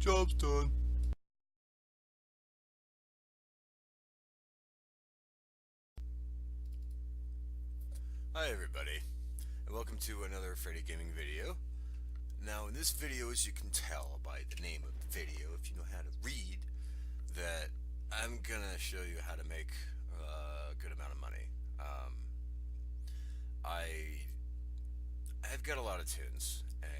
Job's done. Hi everybody, and welcome to another Freddy Gaming video. Now in this video, as you can tell by the name of the video, if you know how to read, that I'm gonna show you how to make a good amount of money. I've got a lot of tunes, and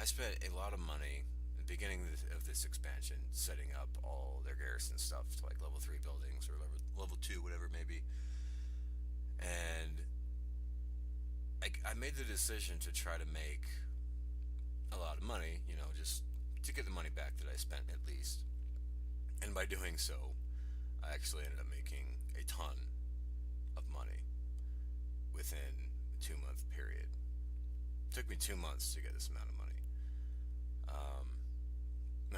I spent a lot of money at the beginning of this expansion setting up all their garrison stuff to like level 3 buildings or level 2, whatever it may be. And I made the decision to try to make a lot of money, just to get the money back that I spent at least. And by doing so, I actually ended up making a ton of money within a 2-month period. It took me 2 months to get this amount of money.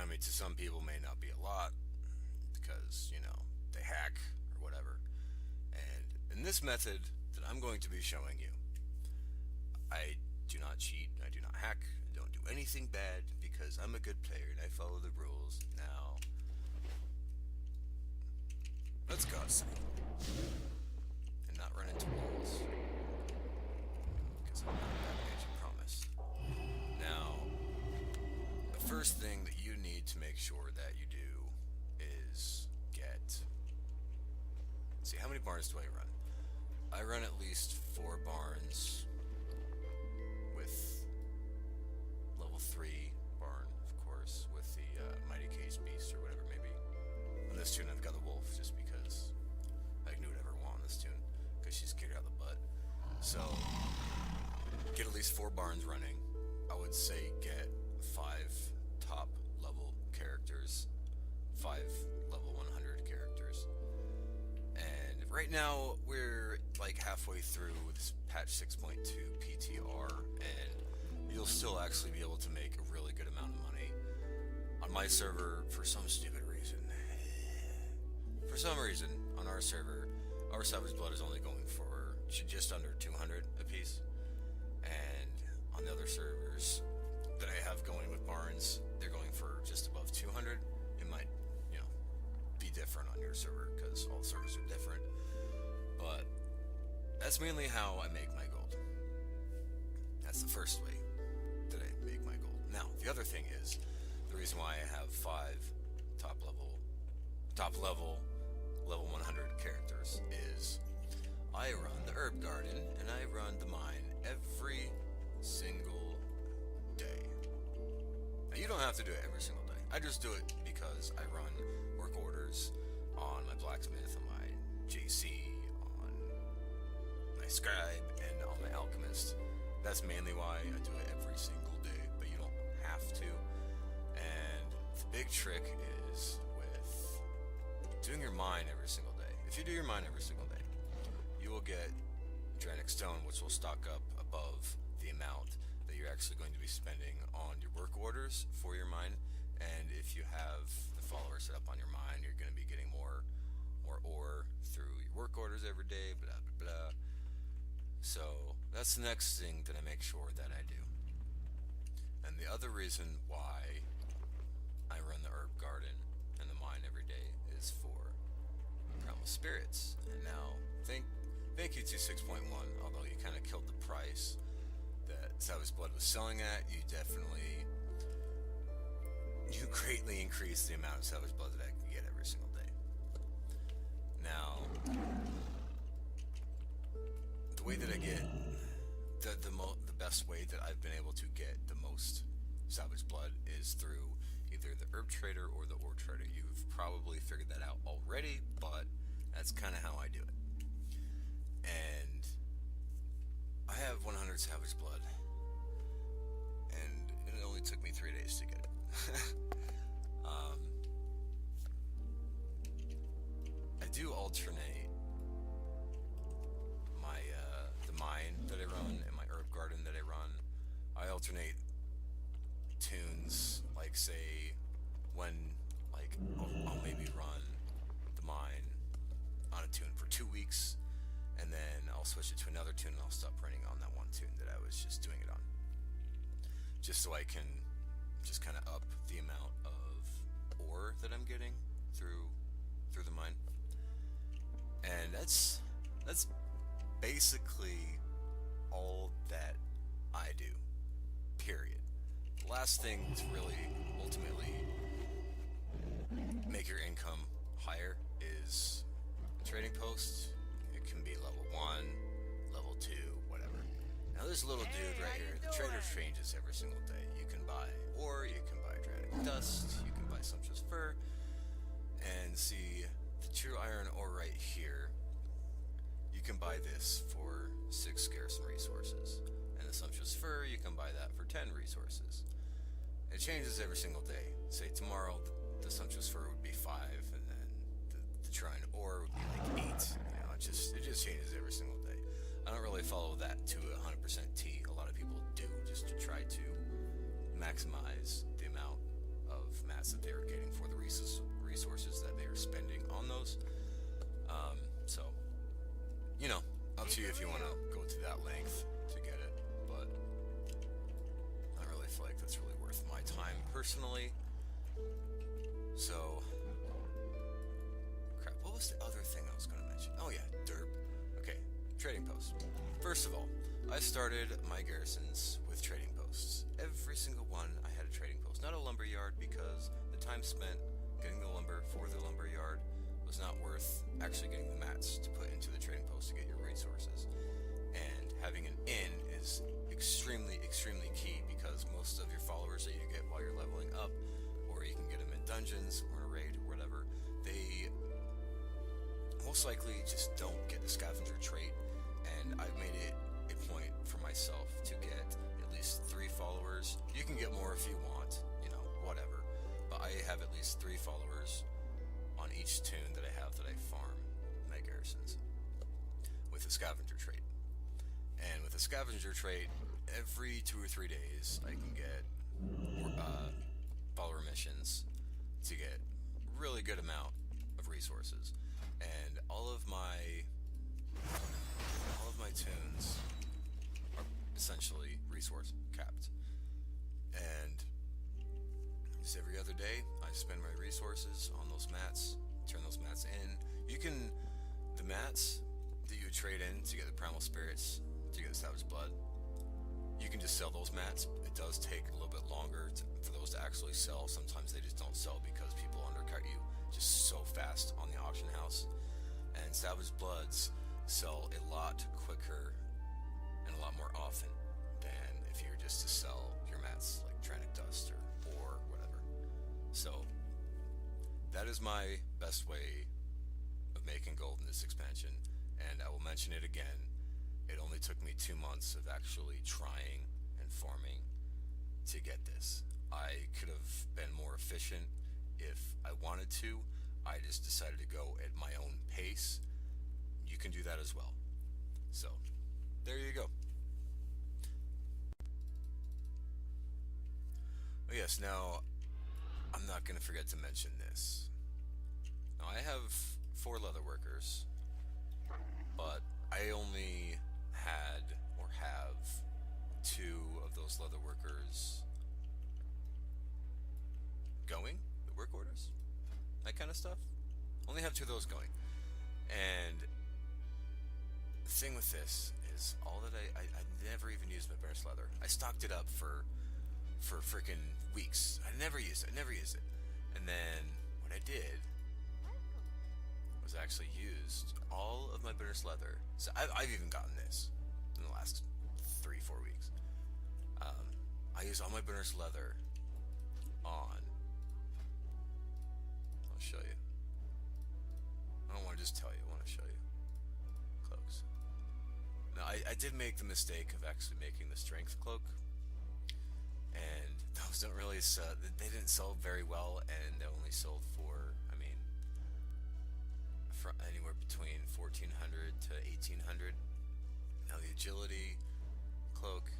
I mean, to some people may not be a lot because, they hack or whatever. And in this method that I'm going to be showing you, I do not cheat, I do not hack, I don't do anything bad because I'm a good player and I follow the rules. Now, let's go outside and not run into walls because I'm not that bitch, I promise. Now, the first thing that you need to make sure that you do is see, how many barns do I run? I run at least 4 barns with level 3 barn, of course, with the Mighty Cage Beast or whatever it may be. On this tune, I've got the wolf just because I can do whatever I want on this tune because she's kicked out the butt. So, get at least 4 barns running. I would say get 5 top level characters, 5 level 100 characters. And right now, we're like halfway through this patch 6.2 PTR, and you'll still actually be able to make a really good amount of money. On my server, for some stupid reason, on our server, our Savage Blood is only going for just under 200 apiece. And on the other servers that I have going with barns, they're going for just above 200. It might, be different on your server because all servers are different. But that's mainly how I make my gold. That's the first way that I make my gold. Now, the other thing is, the reason why I have 5 top level, level 100 characters is I run the herb garden and I run the mine every single day. Now, you don't have to do it every single day. I just do it because I run work orders on my blacksmith, on my JC, on my scribe, and on my alchemist. That's mainly why I do it every single day, but you don't have to. And the big trick is with doing your mine every single day. If you do your mine every single day, you will get Draenor stone, which will stock up above the amount that you're actually going to be spending on your work orders for your mine. And if you have the followers set up on your mine, you're going to be getting more ore through your work orders every day, blah, blah, blah. So that's the next thing that I make sure that I do. And the other reason why I run the herb garden and the mine every day is for primal spirits. And now, thank you to 6.1, although you kind of killed the price that Savage Blood was selling at, you greatly increased the amount of Savage Blood that I can get every single day. Now, the way that I get the best way that I've been able to get the most Savage Blood is through either the herb trader or the ore trader. You've probably figured that out already, but that's kind of how I do it. And I have 100 Savage Blood, and it only took me 3 days to get it. I do alternate my the mine that I run and my herb garden that I run. I alternate tunes, like say when I'll maybe run the mine on a tune for 2 weeks, and then I'll switch it to another tune and I'll stop running on that one tune that I was just doing it on, just so I can just kind of up the amount of ore that I'm getting through the mine. And that's basically all that I do. Period. The last thing to really ultimately make your income higher is trading posts. It can be level 1, level 2, whatever. Now this little dude right here, the trader changes every single day. You can buy ore, you can buy Draenor dust, you can buy sumptuous fur, and see the true iron ore right here. You can buy this for 6 scarce resources, and the sumptuous fur you can buy that for 10 resources. It changes every single day. Say tomorrow the sumptuous fur would be 5, and then the trine ore would be like 8. You know, it just changes every single day. I don't really follow that to 100% T. A lot of people do, just to try to maximize the amount of mats that they are getting for the resources that they are spending on those. So, you know, up to you if you want to go to that length to get it, but I don't really feel like that's really worth my time personally. So, crap, what was the other thing I was going to mention? Oh yeah, derp. Okay, trading posts. First of all, I started my garrisons with trading posts. Every single one I had a trading post. Not a lumber yard, because the time spent getting the lumber for the lumber yard was not worth actually getting the mats to put into the trading post to get your resources. And having an inn is extremely, extremely key, because most of your followers that you get while you're leveling up, or you can get them in dungeons or in a raid or whatever, they most likely just don't get the scavenger trait. And I've made it a point for myself to get at least 3 followers. You can get more if you want, you know, whatever. But I have at least 3 followers on each tune that I have that I farm my garrisons with a scavenger trait. And with a scavenger trait, every 2 or 3 days I can get follower missions to get really good amount of resources. And all of my tunes are essentially resource capped. And just every other day I spend my resources on those mats, turn those mats in. The mats that you would trade in to get the primal spirits, to get the savage blood, you can just sell those mats. It does take a little bit longer for those to actually sell. Sometimes they just don't sell because people undercut you just so fast on the auction house. And savage bloods sell a lot quicker and a lot more often than if you were just to sell your mats like Draenor dust or whatever. So that is my best way of making gold in this expansion, and I will mention it again. It only took me 2 months of actually trying and farming to get this. I could have been more efficient if I wanted to. I just decided to go at my own pace. You can do that as well. So, there you go. Oh yes, now, I'm not going to forget to mention this. Now, I have 4 leather workers, but I only had or have 2 of those leather workers going, the work orders, that kind of stuff. Only have 2 of those going. And the thing with this is, all that I never even used my burnished leather. I stocked it up for freaking weeks. I never used it. And then what I did was actually used all of my burnished leather. So I've even gotten this in the last 3-4 weeks. I used all my burnished leather on. I'll show you. I don't want to just tell you. I want to show you. Cloaks. Now, I did make the mistake of actually making the strength cloak, and those don't really sell. They didn't sell very well, and they only sold for, I mean, anywhere between 1,400 to 1,800. Now the agility cloak,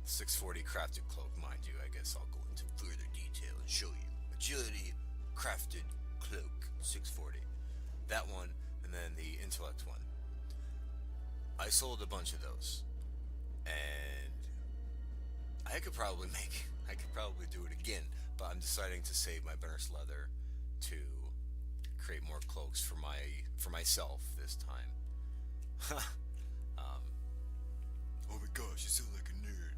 640 crafted cloak, mind you. I guess I'll go into further detail and show you. Agility crafted cloak, 640. That one, and then the intellect one. I sold a bunch of those, and I could probably do it again, but I'm deciding to save my burnished leather to create more cloaks for myself this time. um, oh my gosh, you sound like a nerd.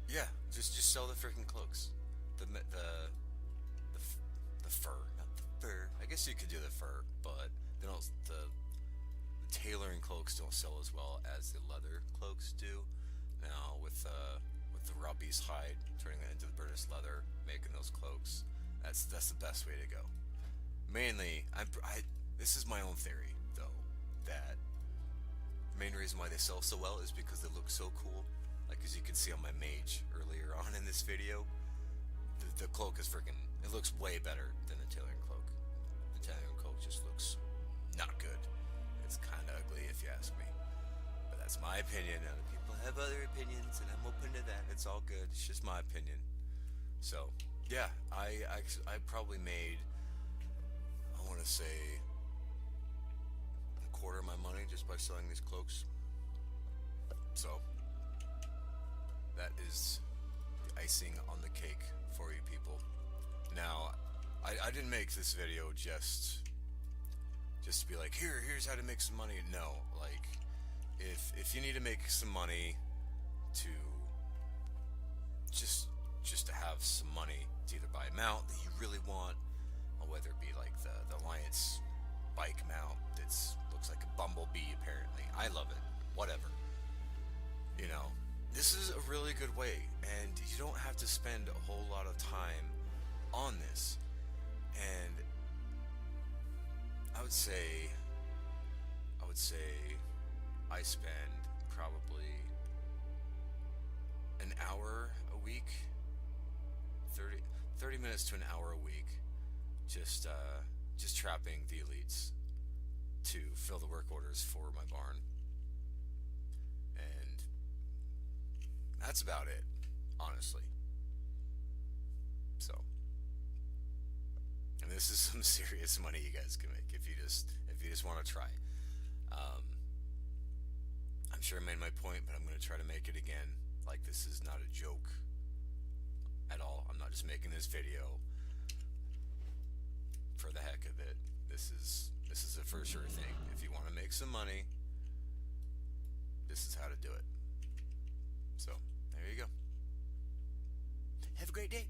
Yeah, just sell the freaking cloaks. The fur, not the fur. I guess you could do the fur, but they don't. The tailoring cloaks don't sell as well as the leather cloaks do. Now with the Robbie's hide, turning it into the burnished leather, making those cloaks, that's the best way to go. Mainly, this is my own theory though, that the main reason why they sell so well is because they look so cool. Like as you can see on my mage earlier on in this video, the cloak is freaking. It looks way better than the tailoring cloak. The tailoring cloak just looks not good. It's kind of ugly if you ask me. But that's my opinion. Other people have other opinions, and I'm open to that. It's all good. It's just my opinion. So yeah, I probably made, I want to say, a quarter of my money just by selling these cloaks. So that is the icing on the cake for you people. Now, I didn't make this video just to be like, here's how to make some money. No, like, if you need to make some money to just to have some money to either buy a mount that you really want, or whether it be like the Alliance bike mount that's looks like a bumblebee apparently. I love it. Whatever. You know, this is a really good way, and you don't have to spend a whole lot of time on this. And I would say I spend probably an hour a week, 30 minutes to an hour a week, just trapping the elites to fill the work orders for my barn. And that's about it, honestly. So, and this is some serious money you guys can make if you just want to try. I'm sure I made my point, but I'm going to try to make it again. Like, this is not a joke at all. I'm not just making this video for the heck of it. This is a for sure thing. If you want to make some money, this is how to do it. So, there you go. Have a great day.